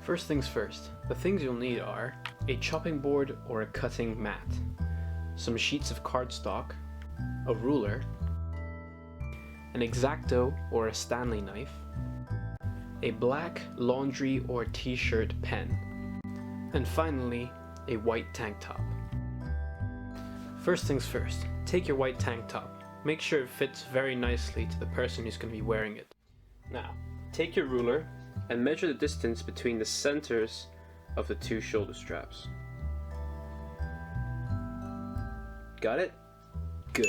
First things first, the things you'll need are a chopping board or a cutting mat, some sheets of cardstock, a ruler, an X-Acto or a Stanley knife, a black laundry or t-shirt pen, and finally, a white tank top. First things first, take your white tank top. Make sure it fits very nicely to the person who's going to be wearing it. Now, take your ruler and measure the distance between the centers of the two shoulder straps. Got it? Good.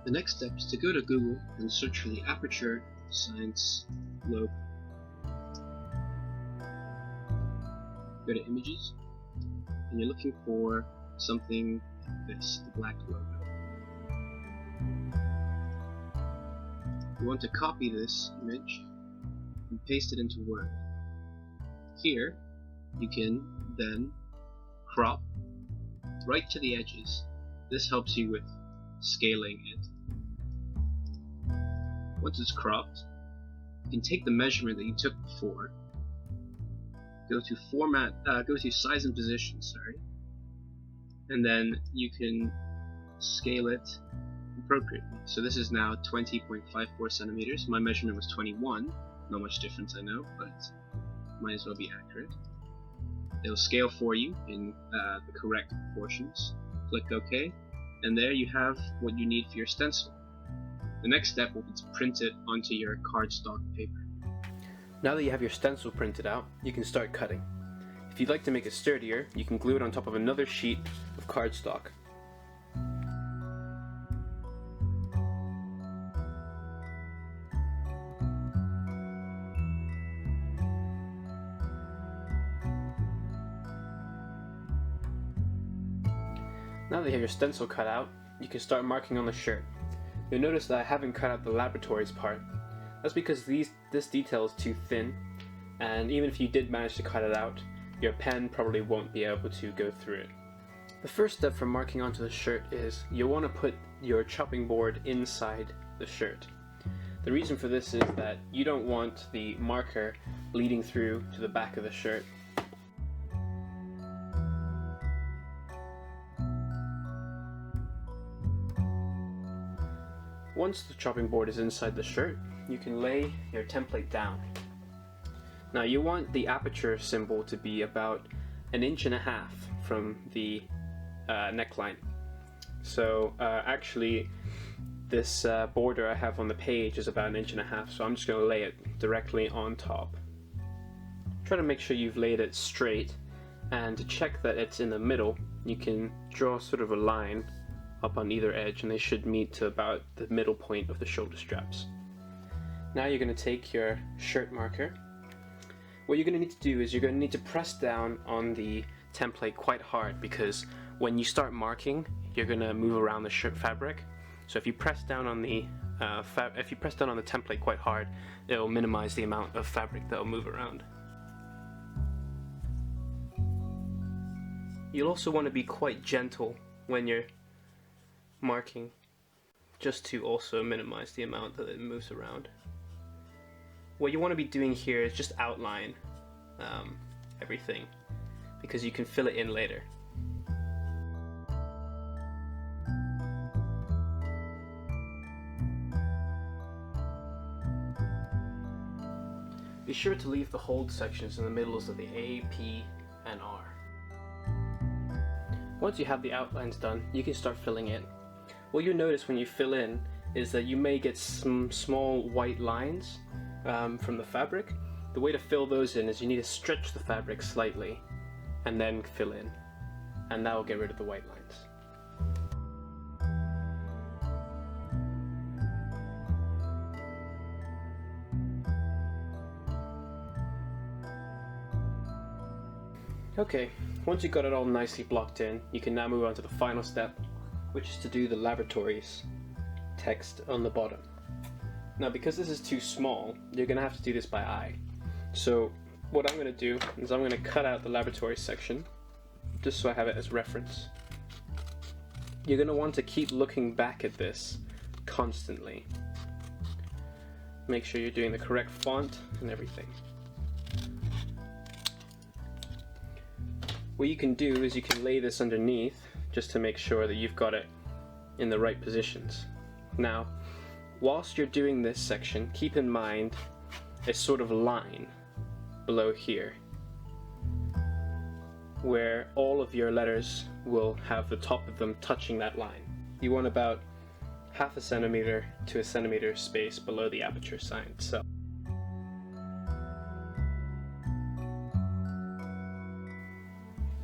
The next step is to go to Google and search for the Aperture Science logo. Go to Images, and you're looking for something like this, the black logo. You want to copy this image and paste it into Word. Here, you can then crop right to the edges. This helps you with scaling it. Once it's cropped, you can take the measurement that you took before, go to size and position, and then you can scale it appropriately. So this is now 20.54 centimeters. My measurement was 21. Not much difference, I know, but might as well be accurate. It'll scale for you in the correct proportions. Click OK, and there you have what you need for your stencil. The next step will be to print it onto your cardstock paper. Now that you have your stencil printed out, you can start cutting. If you'd like to make it sturdier, you can glue it on top of another sheet of cardstock. Now that you have your stencil cut out, you can start marking on the shirt. You'll notice that I haven't cut out the laboratories part. That's because this detail is too thin, and even if you did manage to cut it out, your pen probably won't be able to go through it. The first step for marking onto the shirt is you'll want to put your chopping board inside the shirt. The reason for this is that you don't want the marker leading through to the back of the shirt. Once the chopping board is inside the shirt, you can lay your template down. Now you want the aperture symbol to be about 1.5 inches from the neckline. So actually this border I have on the page is about 1.5 inches, so I'm just going to lay it directly on top. Try to make sure you've laid it straight, and to check that it's in the middle, you can draw sort of a line up on either edge, and they should meet to about the middle point of the shoulder straps. Now you're going to take your shirt marker. What you're going to need to do is you're going to need to press down on the template quite hard, because when you start marking, you're going to move around the shirt fabric. So if you press down on the template quite hard, it'll minimize the amount of fabric that will move around. You'll also want to be quite gentle when you're marking, just to also minimize the amount that it moves around. What you want to be doing here is just outline everything, because you can fill it in later. Be sure to leave the hold sections in the middles of the A, P, and R. Once you have the outlines done, you can start filling in. What you'll notice when you fill in is that you may get some small white lines from the fabric. The way to fill those in is you need to stretch the fabric slightly and then fill in, and that will get rid of the white lines. Okay, once you've got it all nicely blocked in, you can now move on to the final step, which is to do the laboratories text on the bottom. Now, because this is too small, you're going to have to do this by eye. So what I'm going to do is I'm going to cut out the laboratory section, just so I have it as reference. You're going to want to keep looking back at this constantly. Make sure you're doing the correct font and everything. what you can do is you can lay this underneath just to make sure that you've got it in the right positions. Now, whilst you're doing this section, keep in mind a sort of line below here where all of your letters will have the top of them touching that line. You want about 0.5 centimeter to 1 centimeter space below the aperture sign. So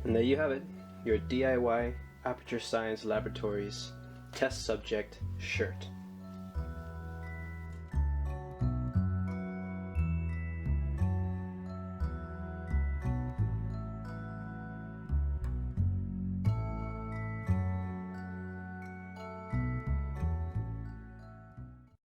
and there you have it, your DIY Aperture Science Laboratories test subject shirt.